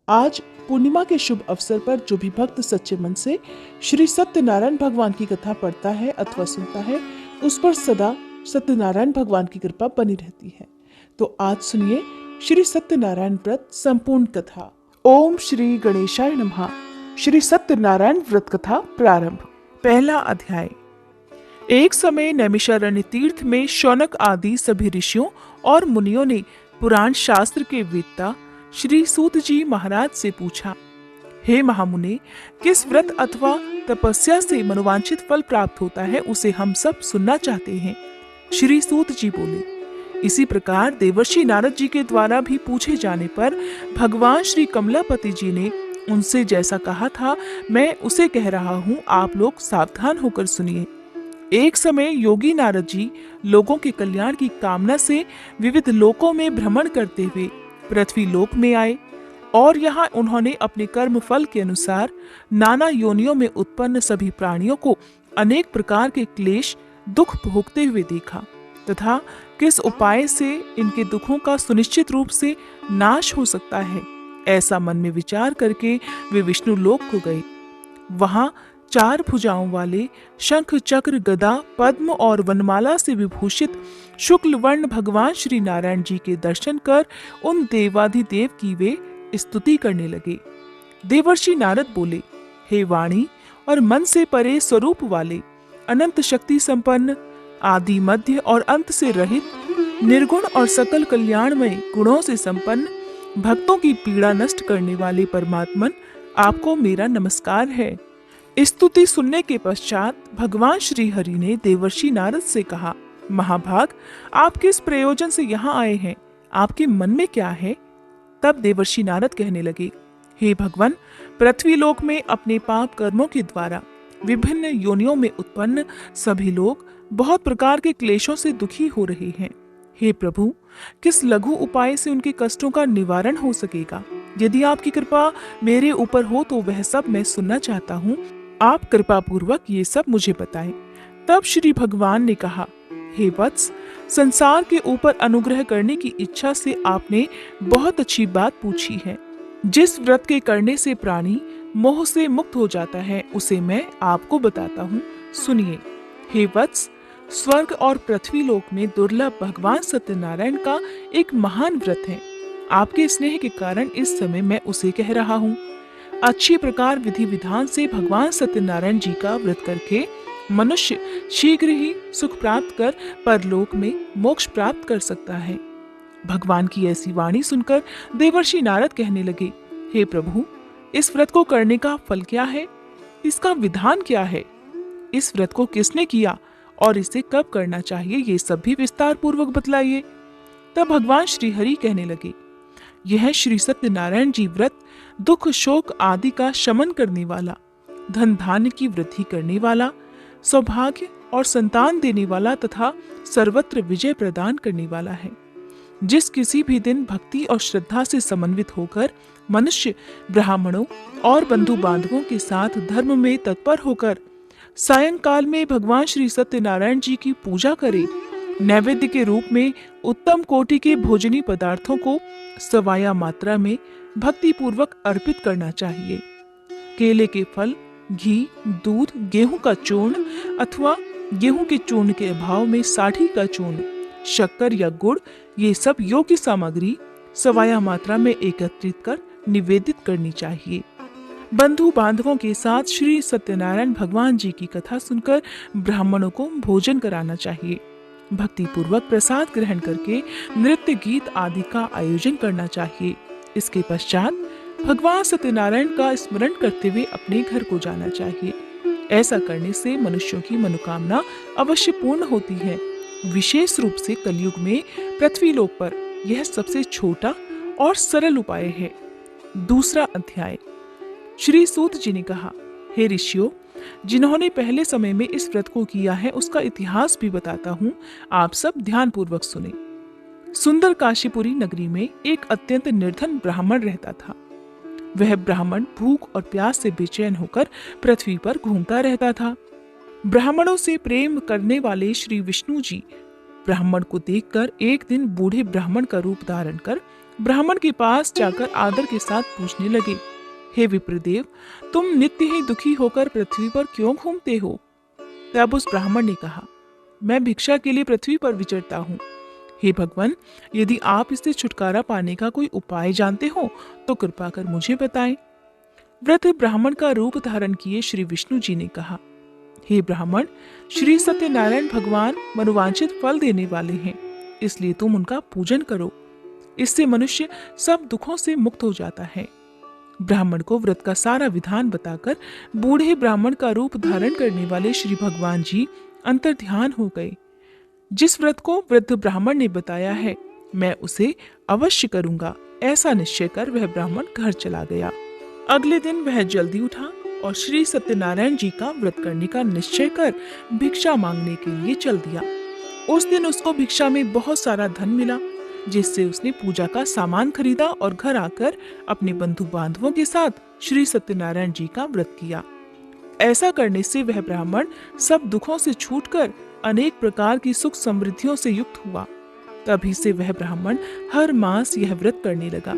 आज पूर्णिमा के शुभ अवसर पर जो भी भक्त सच्चे मन से श्री सत्यनारायण भगवान की कथा पढ़ता है अथवा सुनता है, उस पर सदा सत्यनारायण भगवान की कृपा बनी रहती है। तो आज सुनिए श्री सत्यनारायण व्रत संपूर्ण कथा। ओम श्री गणेशाय नमः। श्री सत्यनारायण व्रत कथा प्रारंभ। पहला अध्याय। एक समय नैमिषारण्य तीर्थ में शौनक आदि सभी ऋषियों और मुनियों ने पुराण शास्त्र के वेत्ता श्री सूत जी महाराज से पूछा, हे महामुने, किस व्रत अथवा तपस्या से मनोवांछित फल प्राप्त होता है, उसे हम सब सुनना चाहते हैं। श्री सूत जी बोले, इसी प्रकार देवर्षि नारद जी के द्वारा भी पूछे जाने पर भगवान श्री कमलापति जी ने उनसे जैसा कहा था, मैं उसे कह रहा हूँ, आप लोग सावधान होकर सुनिए। एक समय योगी नारद जी लोगों के कल्याण की कामना से विविध लोकों में भ्रमण करते हुए पृथ्वी लोक में आए और यहाँ उन्होंने अपने कर्म फल के अनुसार नाना योनियों में उत्पन्न सभी प्राणियों को अनेक प्रकार के क्लेश दुख भोगते हुए देखा तथा किस उपाय से इनके दुखों का सुनिश्चित रूप से नाश हो सकता है, ऐसा मन में विचार करके वे विष्णु लोक को गए। वहां 4 भुजाओं वाले शंख चक्र गदा पद्म और वनमाला से विभूषित शुक्ल वर्ण भगवान श्री नारायण जी के दर्शन कर उन देवाधिदेव की वे स्तुति करने लगे। देवर्षि नारद बोले, हे वाणी और मन से परे स्वरूप वाले, अनंत शक्ति संपन्न, आदि मध्य और अंत से रहित, निर्गुण और सकल कल्याणमय गुणों से संपन्न, भक्तों की पीड़ा नष्ट करने वाले परमात्मन, आपको मेरा नमस्कार है। स्तुति सुनने के पश्चात भगवान श्री हरि ने देवर्षि नारद से कहा, महाभाग, आप किस प्रयोजन से यहाँ आए हैं, आपके मन में क्या है? तब देवर्षि नारद कहने लगे, हे भगवान, पृथ्वी लोक में अपने पाप कर्मों के द्वारा विभिन्न योनियों में उत्पन्न सभी लोग बहुत प्रकार के क्लेशों से दुखी हो रहे हैं। हे प्रभु, किस लघु उपाय से उनके कष्टों का निवारण हो सकेगा? यदि आपकी कृपा मेरे ऊपर हो तो वह सब मैं सुनना चाहता हूँ। आप कृपा पूर्वक ये सब मुझे बताएं। तब श्री भगवान ने कहा, हे वत्स, संसार के ऊपर अनुग्रह करने की इच्छा से आपने बहुत अच्छी बात पूछी है। जिस व्रत के करने से प्राणी मोह से मुक्त हो जाता है, उसे मैं आपको बताता हूँ, सुनिए। हे वत्स, स्वर्ग और पृथ्वी लोक में दुर्लभ भगवान सत्यनारायण का एक महान व्रत है। आपके स्नेह के कारण इस समय मैं उसे कह रहा हूँ। अच्छी प्रकार विधि विधान से भगवान सत्यनारायण जी का व्रत करके मनुष्य शीघ्र ही सुख प्राप्त कर परलोक में मोक्ष प्राप्त कर सकता है। भगवान की ऐसी वाणी सुनकर देवर्षि नारद कहने लगे, हे प्रभु, इस व्रत को करने का फल क्या है? इसका विधान क्या है? इस व्रत को किसने किया और इसे कब करना चाहिए, ये सब भी विस्तार पूर्वक बतलाइए। तब भगवान श्री हरि कहने लगे, यह श्री सत्यनारायण जी व्रत दुख शोक आदि का शमन करने वाला, धन धान्य की वृद्धि करने वाला, सौभाग्य और संतान देने वाला तथा सर्वत्र विजय प्रदान करने वाला है। जिस किसी भी दिन भक्ति और श्रद्धा से समन्वित होकर मनुष्य ब्राह्मणों और बंधु बांधवों के साथ धर्म में तत्पर होकर सायंकाल में भगवान श्री सत्यनारायण जी की पूजा करे, नैवेद्य के रूप में उत्तम कोटि के भोजनी पदार्थों को सवाया मात्रा में भक्ति पूर्वक अर्पित करना चाहिए। केले के फल, घी, दूध, गेहूं का चूर्ण अथवा गेहूं के चूर्ण के अभाव में साठी का चूर्ण, शक्कर या गुड़, ये सब योग्य सामग्री सवाया मात्रा में एकत्रित कर निवेदित करनी चाहिए। बंधु बांधवों के साथ श्री सत्यनारायण भगवान जी की कथा सुनकर ब्राह्मणों को भोजन कराना चाहिए। भक्ति पूर्वक प्रसाद ग्रहण करके नृत्य गीत आदि का आयोजन करना चाहिए। इसके पश्चात भगवान सत्यनारायण का स्मरण करते हुए अपने घर को जाना चाहिए। ऐसा करने से मनुष्यों की मनोकामना अवश्य पूर्ण होती है। विशेष रूप से कलयुग में पृथ्वी लोक पर यह सबसे छोटा और सरल उपाय है। दूसरा अध्याय। श्री सूत जी ने कहा, हे ऋषियों, जिन्होंने पहले समय में इस व्रत को किया है उसका इतिहास भी बताता हूँ, आप सब ध्यान पूर्वक सुने। सुंदर काशीपुरी नगरी में एक अत्यंत निर्धन ब्राह्मण रहता था। वह ब्राह्मण भूख और प्यास से बेचैन होकर पृथ्वी पर घूमता रहता था। ब्राह्मणों से प्रेम करने वाले श्री विष्णु जी ब्राह्मण को देखकर एक दिन बूढ़े ब्राह्मण का रूप धारण कर ब्राह्मण के पास जाकर आदर के साथ पूछने लगे, हे विप्रदेव, तुम नित्य ही दुखी होकर पृथ्वी पर क्यों घूमते हो? तब उस ब्राह्मण ने कहा, मैं भिक्षा के लिए पृथ्वी पर विचरता हूँ। हे भगवान, यदि आप इससे छुटकारा पाने का कोई उपाय जानते हो तो कृपा कर मुझे बताएं। वृद्ध ब्राह्मण का रूप धारण किए श्री विष्णु जी ने कहा, हे ब्राह्मण, श्री सत्यनारायण भगवान मनोवांछित फल देने वाले हैं, इसलिए तुम उनका पूजन करो। इससे मनुष्य सब दुखों से मुक्त हो जाता है। ब्राह्मण को व्रत का सारा विधान बताकर बूढ़े ब्राह्मण का रूप धारण करने वाले श्री भगवान जी अंतर्ध्यान हो गए। जिस व्रत को वृद्ध ब्राह्मण ने बताया है, मैं उसे अवश्य करूंगा, ऐसा निश्चय कर वह ब्राह्मण घर चला गया। अगले दिन वह जल्दी उठा और श्री सत्यनारायण जी का व्रत करने का निश्चय कर भिक्षा मांगने के लिए चल दिया। उस दिन उसको भिक्षा में बहुत सारा धन मिला, जिससे उसने पूजा का सामान खरीदा और घर आकर अपने बंधु बांधवों के साथ श्री सत्यनारायण जी का व्रत किया। ऐसा करने से वह ब्राह्मण सब दुखों से छूटकर अनेक प्रकार की सुख समृद्धियों से युक्त हुआ। तभी से वह ब्राह्मण हर मास यह व्रत करने लगा।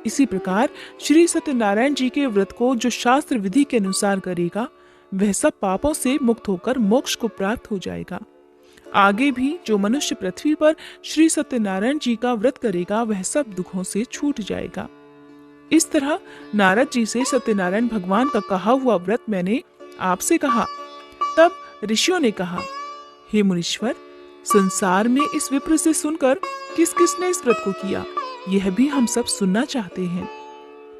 इसी प्रकार श्री सत्यनारायण जी के व्रत को जो शास्त्र विधि के अनुसार करेगा, वह सब पापों से मुक्त होकर मोक्ष को प्राप्त हो जाएगा। आगे भी जो मनुष्य पृथ्वी पर श्री सत्यनारायण जी का व्रत करेगा, वह सब दुखों से छूट जाएगा। इस तरह नारद जी से सत्यनारायण भगवान का कहा हुआ व्रत मैंने आपसे कहा। तब ऋषियों ने कहा, हे मुनीश्वर, संसार में इस विप्र से सुनकर किस किसने इस व्रत को किया, यह भी हम सब सुनना चाहते हैं।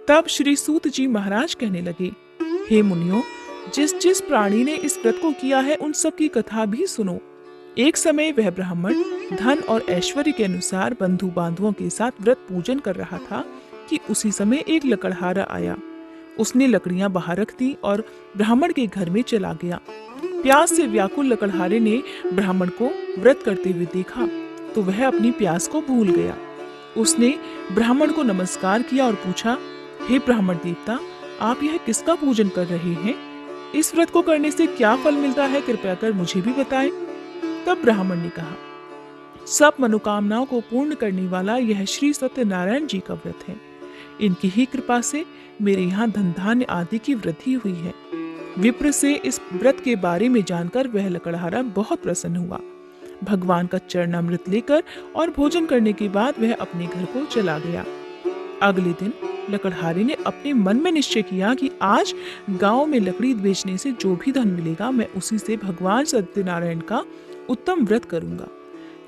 तब श्री सूत जी महाराज कहने लगे, हे मुनियों, जिस जिस प्राणी ने इस व्रत को किया है, उन सब की कथा भी सुनो। एक समय वह ब्राह्मण धन और ऐश्वर्य के अनुसार बंधु बांधवों के साथ व्रत पूजन कर रहा था कि उसी समय एक लकड़हारा आया। उसने लकड़ियां बाहर रख दी और ब्राह्मण के घर में चला गया। प्यास से व्याकुल लकड़हारे ने ब्राह्मण को व्रत करते हुए देखा तो वह अपनी प्यास को भूल गया। उसने ब्राह्मण को नमस्कार किया और पूछा, हे ब्राह्मण देवता, आप यह किसका पूजन कर रहे हैं? इस व्रत को करने से क्या फल मिलता है, कृपया कर मुझे भी बताएं। तब ब्राह्मण ने कहा, सब मनोकामनाओं को पूर्ण करने वाला यह श्री सत्यनारायण जी का व्रत है। इनकी ही कृपा से मेरे यहाँ धन धान्य आदि की वृद्धि हुई है। विप्र से इस व्रत के बारे में जानकर वह लकड़हारा बहुत प्रसन्न हुआ। भगवान का चरणामृत लेकर और भोजन करने के बाद वह अपने घर को चला गया। अगले दिन लकड़हारे ने अपने मन में निश्चय किया कि आज गांव में लकड़ी बेचने से जो भी धन मिलेगा, मैं उसी से भगवान सत्यनारायण का उत्तम व्रत करूंगा।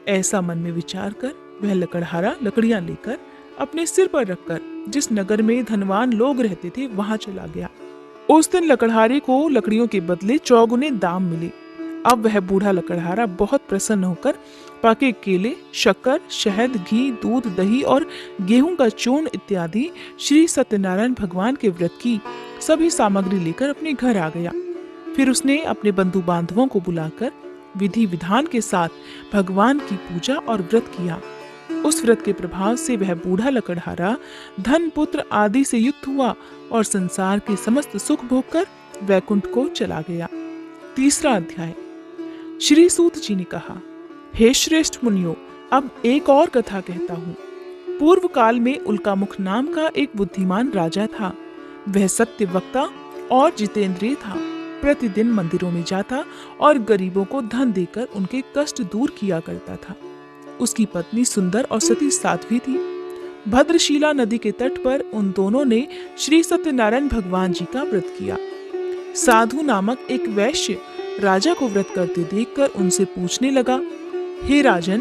ऐसा मन में विचार कर वह लकड़हारा लकड़ियां लेकर अपने सिर पर रखकर जिस नगर में धनवान लोग रहते थे, वहां चला गया। उस दिन लकड़हारे को लकड़ियों के बदले चौगुने दाम मिले। अब वह बूढ़ा लकड़हारा बहुत प्रसन्न होकर पके केले, शक्कर, शहद, घी, दूध, दही और गेहूं का चूर्ण इत्यादि श्री सत्यनारायण भगवान के व्रत की सभी सामग्री लेकर अपने घर आ गया। फिर उसने अपने बंधु बांधवों को बुलाकर विधि विधान के साथ भगवान की पूजा और व्रत किया। उस व्रत के प्रभाव से वह बूढ़ा लकड़हारा धन पुत्र आदि से युक्त हुआ और संसार के समस्त सुख भोगकर वैकुंठ को चला गया। तीसरा अध्याय। श्री सूत जी ने कहा, हे श्रेष्ठ मुनियों, अब एक और कथा कहता हूँ। पूर्व काल में उल्कामुख नाम का एक बुद्धिमान राजा था। वह सत्य वक्ता और जितेंद्रिय था। प्रतिदिन मंदिरों में जाता और गरीबों को धन देकर उनके कष्ट दूर किया करता था। उसकी पत्नी सुंदर और सती साध्वी थी। भद्रशिला नदी के तट पर उन दोनों ने श्री सत्यनारायण भगवान जी का व्रत किया। साधु नामक एक वैश्य राजा को व्रत करते देखकर उनसे पूछने लगा, हे राजन,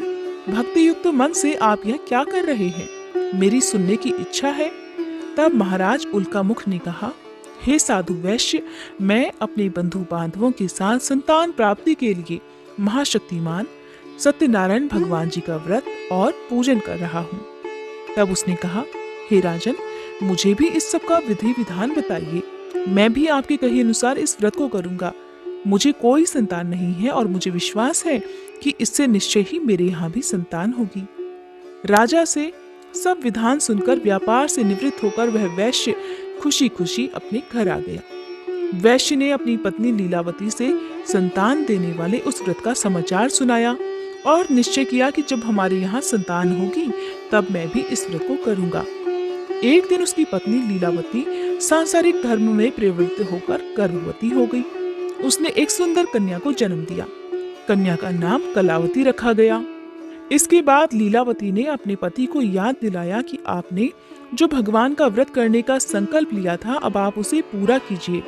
भक्ति युक्त मन से आप यह क्या कर रहे हैं? मेरी सुनने की इच्छा है। तब महाराज उल्कामुख ने कहा, हे साधु वैश्य, मैं अपने बंधु बांधवों के साथ संतान प्राप्ति के लिए महाशक्तिमान सत्यनारायण भगवान जी का व्रत और पूजन कर रहा हूँ। तब उसने कहा, हे राजन, मुझे भी इस सब का विधि विधान बताइए। मैं भी आपके कहे अनुसार इस व्रत को करूंगा। मुझे कोई संतान नहीं है और मुझे विश्वास है कि इससे निश्चय ही मेरे यहाँ भी संतान होगी। राजा से सब विधान सुनकर व्यापार से निवृत्त होकर वह वैश्य खुशी खुशी अपने घर आ गया। वैश्य ने अपनी पत्नी लीलावती से संतान देने वाले उस व्रत का समाचार सुनाया और निश्चय किया कि जब हमारे यहाँ संतान होगी तब मैं भी इस व्रत को करूंगा। एक दिन उसकी पत्नी लीलावती सांसारिक धर्म में प्रवृत्त होकर गर्भवती हो गई। उसने एक सुंदर कन्या को जन्म दिया। कन्या का नाम कलावती रखा गया। इसके बाद लीलावती ने अपने पति को याद दिलाया कि आपने जो भगवान का व्रत करने का संकल्प लिया था, अब आप उसे पूरा कीजिए।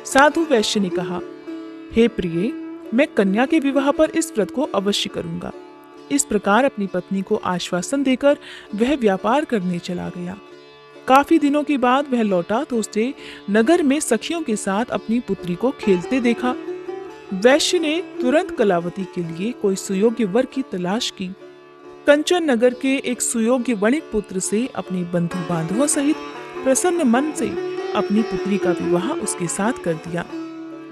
साधु वैश्य ने कहा, हे प्रिय, मैं कन्या के विवाह पर इस व्रत को अवश्य करूंगा। इस प्रकार अपनी पत्नी को आश्वासन देकर वह व्यापार करने चला गया। काफी दिनों के बाद वह लौटा तो उसने नगर में सखियों के साथ अपनी पुत्री को खेलते देखा। वैश्य ने तुरंत कलावती के लिए कोई सुयोग्य वर की तलाश की। कंचन नगर के एक सुयोग्य वणिक पुत्र से अपने बंधु बांधवों सहित प्रसन्न मन से अपनी पुत्री का विवाह उसके साथ कर दिया।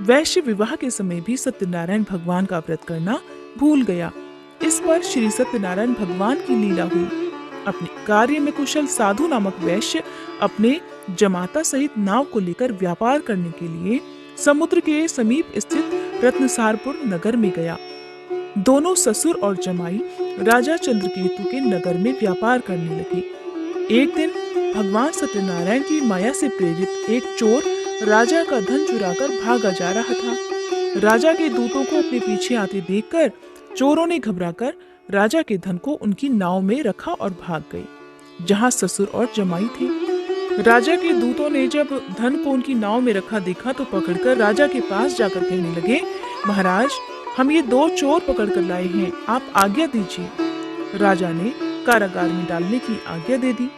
वैश्य विवाह के समय भी सत्यनारायण भगवान का व्रत करना भूल गया। इस पर श्री सत्यनारायण भगवान की लीला हुई। अपने कार्य में कुशल साधु नामक वैश्य अपने जमाता सहित नाव को लेकर व्यापार करने के लिए समुद्र के समीप स्थित रत्नसारपुर नगर में गया। दोनों ससुर और जमाई राजा चंद्रकेतु के नगर में व्यापार करने लगे। एक दिन भगवान सत्यनारायण की माया से प्रेरित एक चोर राजा का धन चुराकर भागा जा रहा था। राजा के दूतों को अपने पीछे आते देखकर चोरों ने घबराकर राजा के धन को उनकी नाव में रखा और भाग गए, जहां ससुर और जमाई थे। राजा के दूतों ने जब धन को उनकी नाव में रखा देखा तो पकड़कर राजा के पास जाकर कहने लगे, महाराज, हम ये दो चोर पकड़ कर लाए हैं, आप आज्ञा दीजिए। राजा ने कारागार में डालने की आज्ञा दे दी।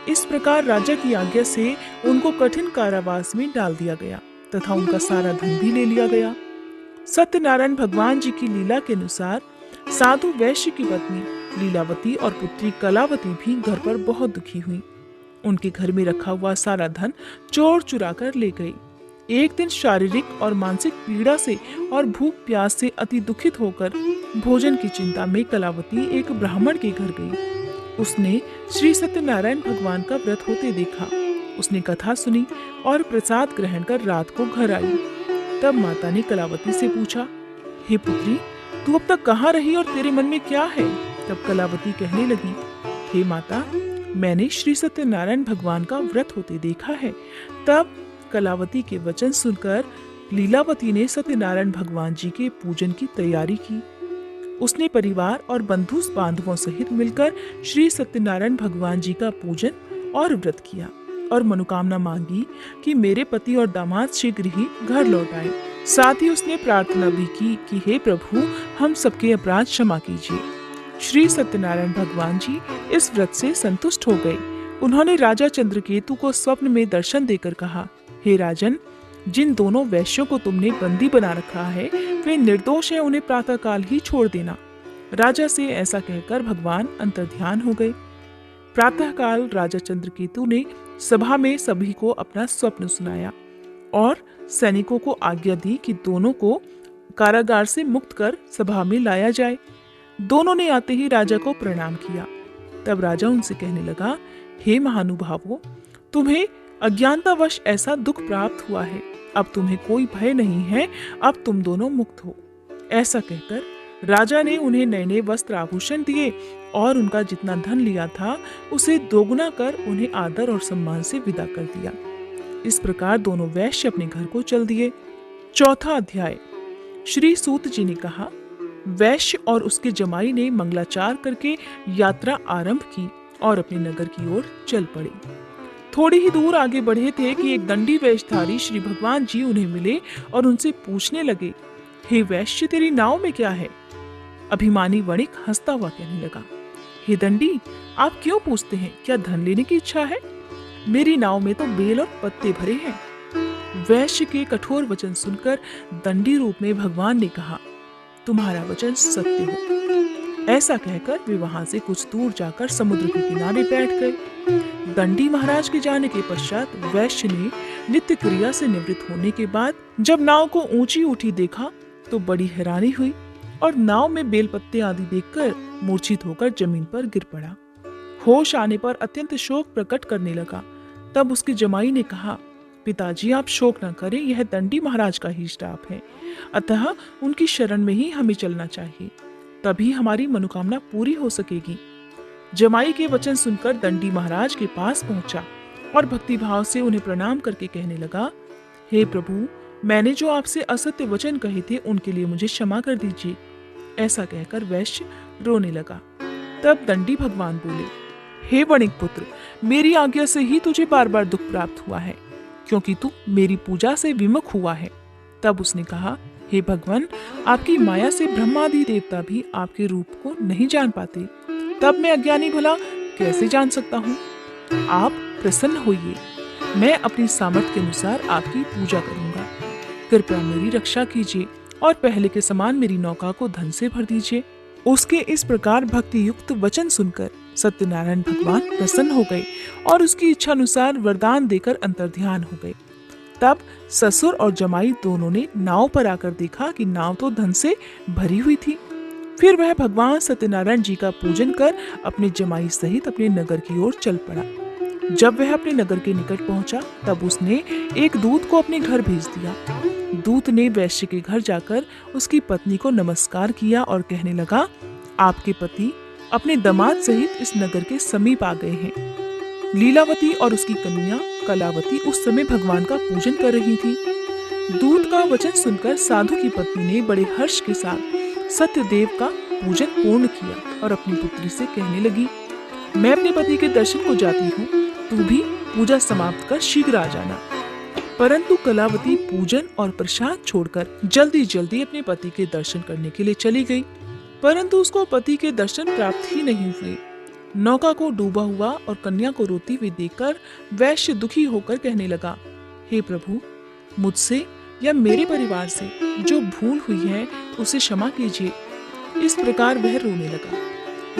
इस प्रकार राजा की आज्ञा से उनको कठिन कारावास में डाल दिया गया तथा उनका सारा धन भी ले लिया गया। सत्यनारायण भगवान जी की लीला के अनुसार साधु वैश्य की पत्नी लीलावती और पुत्री कलावती भी घर पर बहुत दुखी हुई। उनके घर में रखा हुआ सारा धन चोर चुरा कर ले गए। एक दिन शारीरिक और मानसिक पीड़ा से और भूख प्यास से अति दुखित होकर भोजन की चिंता में कलावती एक ब्राह्मण के घर गई। उसने श्री सत्यनारायण भगवान का व्रत होते देखा। उसने कथा सुनी और प्रसाद ग्रहण कर रात को घर आई। तब माता ने कलावती से पूछा, हे पुत्री, तू अब तक कहाँ रही और तेरे मन में क्या है? तब कलावती कहने लगी, हे माता, मैंने श्री सत्यनारायण भगवान का व्रत होते देखा है। तब कलावती के वचन सुनकर लीलावती ने सत्यनारायण भगवान जी के पूजन की तैयारी की। उसने परिवार और बंधु बांधवों सहित मिलकर श्री सत्यनारायण भगवान जी का पूजन और व्रत किया और मनोकामना मांगी कि मेरे पति और दामाद शीघ्र ही घर लौट आए। साथ ही उसने प्रार्थना भी की कि हे प्रभु, हम सबके अपराध क्षमा कीजिए। श्री सत्यनारायण भगवान जी इस व्रत से संतुष्ट हो गए। उन्होंने राजा चंद्रकेतु को स्वप्न में दर्शन देकर कहा, हे राजन, जिन दोनों वैश्यों को तुमने बंदी बना रखा है वे निर्दोष हैं, उन्हें प्रातः काल ही छोड़ देना। राजा से ऐसा कहकर भगवान अंतर्ध्यान हो गए। प्रातः काल राजा चंद्रकेतु ने सभा में सभी को अपना स्वप्न सुनाया और सैनिकों को आज्ञा दी कि दोनों को कारागार से मुक्त कर सभा में लाया जाए। दोनों ने आते ही राजा को प्रणाम किया। तब राजा उनसे कहने लगा, हे महानुभावों, तुम्हें अज्ञानतावश ऐसा दुख प्राप्त हुआ है, अब तुम्हें कोई भय नहीं है, अब तुम दोनों मुक्त हो। ऐसा कहकर राजा ने उन्हें नए नए वस्त्र आभूषण दिए और उनका जितना धन लिया था उसे दोगुना कर उन्हें आदर और सम्मान से विदा कर दिया। इस प्रकार दोनों वैश्य अपने घर को चल दिए। चौथा अध्याय। श्री सूत जी ने कहा, वैश्य और उसके जमाई ने मंगलाचार करके यात्रा आरंभ की और अपने नगर की ओर चल पड़े। थोड़ी ही दूर आगे बढ़े थे कि एक दंडी वेशधारी श्री भगवान जी उन्हें मिले और उनसे पूछने लगे, हे वैश्य, तेरी नाव में क्या है? अभिमानी वणिक हंसता हुआ कहने लगा, हे दंडी, आप क्यों पूछते हैं? क्या धन लेने की इच्छा है? मेरी नाव में तो बेल और पत्ते भरे हैं। वैश्य के कठोर वचन सुनकर दंडी रूप में भगवान ने कहा, तुम्हारा वचन सत्य हो। ऐसा कहकर वे वहां से कुछ दूर जाकर समुद्र के किनारे बैठ गए। दंडी महाराज के जाने के पश्चात वैश्य ने नित्य क्रिया से निवृत्त होने के बाद जब नाव को ऊंची उठी देखा तो बड़ी हैरानी हुई और नाव में बेलपत्ते आदि देखकर मूर्छित होकर जमीन पर गिर पड़ा। होश आने पर अत्यंत शोक प्रकट करने लगा। तब उसके जमाई ने कहा, पिताजी, आप शोक न करें, यह दंडी महाराज का ही श्राप है, अतः उनकी शरण में ही हमें चलना चाहिए, तभी हमारी मनोकामना पूरी हो सकेगी। जमाई के वचन सुनकर दंडी महाराज के पास पहुंचा और भक्तिभाव से उन्हें प्रणाम करके कहने लगा, हे प्रभु, मैंने जो आपसे असत्य वचन कहे थे उनके लिए मुझे क्षमा कर दीजिए। ऐसा कहकर वैश्य रोने लगा। तब दंडी भगवान बोले, हे वणिक पुत्र, मेरी आज्ञा से ही तुझे बार बार दुख प्राप्त हुआ है, क्योंकि तू मेरी पूजा से विमुख हुआ है। तब उसने कहा, हे भगवान, आपकी माया से ब्रह्मादि देवता भी आपके रूप को नहीं जान पाते, तब मैं अज्ञानी भला कैसे जान सकता हूँ? आप प्रसन्न होइए, मैं अपनी सामर्थ्य के अनुसार आपकी पूजा करूंगा। कृपया मेरी रक्षा कीजिए और पहले के समान मेरी नौका को धन से भर दीजिए। उसके इस प्रकार भक्ति युक्त वचन सुनकर सत्यनारायण भगवान प्रसन्न हो गए और उसकी इच्छा अनुसार वरदान देकर अंतर्ध्यान हो गए। तब ससुर और जमाई दोनों ने नाव पर आकर देखा कि नाव तो धन से भरी हुई थी। फिर वह भगवान सत्यनारायण जी का पूजन कर अपने जमाई सहित अपने नगर की ओर चल पड़ा। जब वह अपने नगर के निकट पहुंचा, तब उसने एक दूत को अपने घर भेज दिया। दूत ने वैश्य के घर जाकर उसकी पत्नी को नमस्कार किया और कहने लगा, आपके पति अपने दामाद सहित इस नगर के समीप आ गए हैं। लीलावती और उसकी कन्या कलावती उस समय भगवान का पूजन कर रही थी। दूत का वचन सुनकर साधु की पत्नी ने बड़े हर्ष के साथ सत्यदेव का पूजन पूर्ण किया और अपनी पुत्री से कहने लगी, मैं अपने पति के दर्शन को जाती हूँ, तू भी पूजा समाप्त कर शीघ्र आ जाना। परंतु कलावती पूजन और प्रसाद छोड़कर जल्दी जल्दी अपने पति के दर्शन करने के लिए चली गई, परंतु उसको पति के दर्शन प्राप्त ही नहीं हुए। नौका को डूबा हुआ और कन्या को रोती हुई देखकर वैश्य दुखी होकर कहने लगा, हे प्रभु, मुझसे या मेरे परिवार से जो भूल हुई है उसे क्षमा कीजिए। इस प्रकार वह रोने लगा।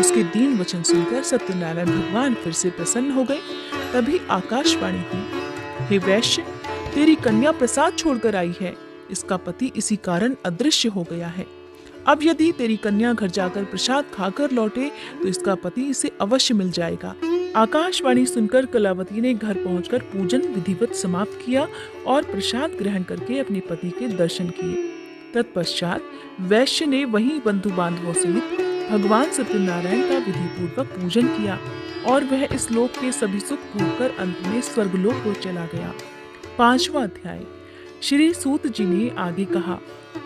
उसके दीन वचन सुनकर सत्यनारायण भगवान फिर से प्रसन्न हो गए। तभी आकाशवाणी हुई, हे वैश्य, तेरी कन्या प्रसाद छोड़कर आई है, इसका पति इसी कारण अदृश्य हो गया है। अब यदि तेरी कन्या घर जाकर प्रसाद खाकर लौटे तो इसका पति इसे अवश्य मिल जाएगा। आकाशवाणी सुनकर कलावती ने घर पहुंचकर पूजन विधिवत समाप्त किया और प्रसाद ग्रहण करके अपने पति के दर्शन किए। तत्पश्चात वैश्य ने वहीं बंधु बांधवों सहित भगवान सत्यनारायण का विधि पूर्वक पूजन किया और वह इस लोक के सभी सुख भोगकर अंत में स्वर्गलोक को चला गया। 5वां अध्याय। श्री सूत जी ने आगे कहा,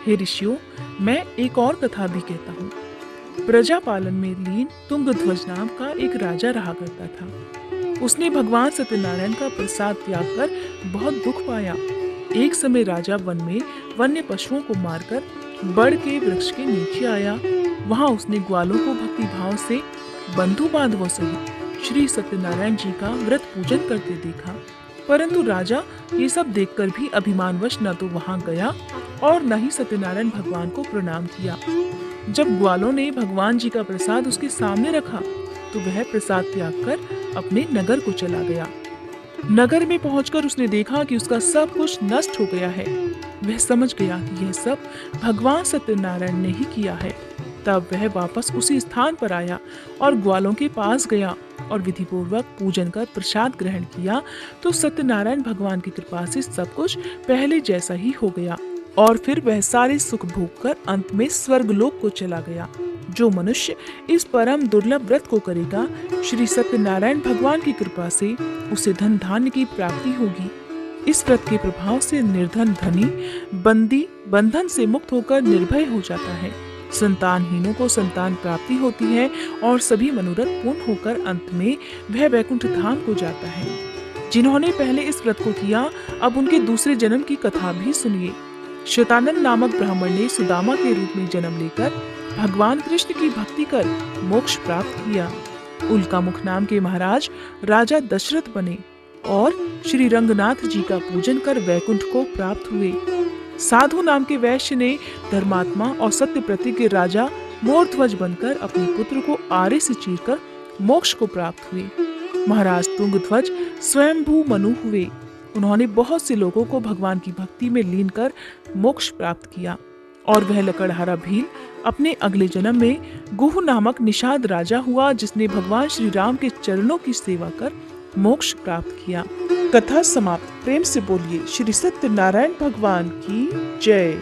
हे ऋषियों, मैं एक और कथा भी कहता हूँ। प्रजा पालन में लीन तुंगध्वज नाम का एक राजा रहा करता था। उसने भगवान सत्यनारायण का प्रसाद त्याग कर बहुत दुख पाया। एक समय राजा वन में वन्य पशुओं को मारकर बड़ के वृक्ष के नीचे आया। वहां उसने ग्वालों को भक्ति भाव से बंधु बांधवों सहित श्री सत्यनारायण जी का व्रत पूजन करते देखा, परंतु राजा ये सब देखकर भी अभिमानवश न तो वहां गया और न ही सत्यनारायण भगवान को प्रणाम किया। जब ग्वालों ने भगवान जी का प्रसाद उसके सामने रखा तो वह प्रसाद त्याग कर अपने नगर को चला गया। नगर में पहुंचकर उसने देखा कि उसका सब कुछ नष्ट हो गया है। वह समझ गया कि यह सब भगवान सत्यनारायण ने ही किया है। तब वह वापस उसी स्थान पर आया और ग्वालों के पास गया और विधि पूर्वक पूजन कर प्रसाद ग्रहण किया तो सत्यनारायण भगवान की कृपा से सब कुछ पहले जैसा ही हो गया और फिर वह सारे सुख भोग कर अंत में स्वर्गलोक को चला गया। जो मनुष्य इस परम दुर्लभ व्रत को करेगा, श्री सत्यनारायण भगवान की कृपा से उसे धन धान्य की प्राप्ति होगी। इस व्रत के प्रभाव से निर्धन धनी बंदी बंधन से मुक्त होकर निर्भय हो जाता है। संतानहीनों को संतान प्राप्ति होती है और सभी मनोरथ पूर्ण होकर अंत में वह वैकुंठ धाम को जाता है। जिन्होंने पहले इस व्रत को किया, अब उनके दूसरे जन्म की कथा भी सुनिए। शतानन नामक ब्राह्मण ने सुदामा के रूप में जन्म लेकर भगवान कृष्ण की भक्ति कर मोक्ष प्राप्त किया। उल्कामुख नाम के महाराज राजा दशरथ बने और श्री रंगनाथ जी का पूजन कर वैकुंठ को प्राप्त हुए। साधु नाम के वैश्य ने धर्मात्मा और सत्य प्रतिज्ञ राजा मोरध्वज बनकर अपने पुत्र को आरे से चीरकर मोक्ष को प्राप्त हुए। महाराज तुंगध्वज स्वयंभू मनु हुए। उन्होंने बहुत से लोगों को भगवान की भक्ति में लीन कर मोक्ष प्राप्त किया और वह लकड़हारा भील अपने अगले जन्म में गुह नामक निषाद राजा हुआ, जिसने भगवान श्री राम के चरणों की सेवा कर मोक्ष प्राप्त किया। कथा समाप्त। प्रेम से बोलिए श्री सत्यनारायण भगवान की जय।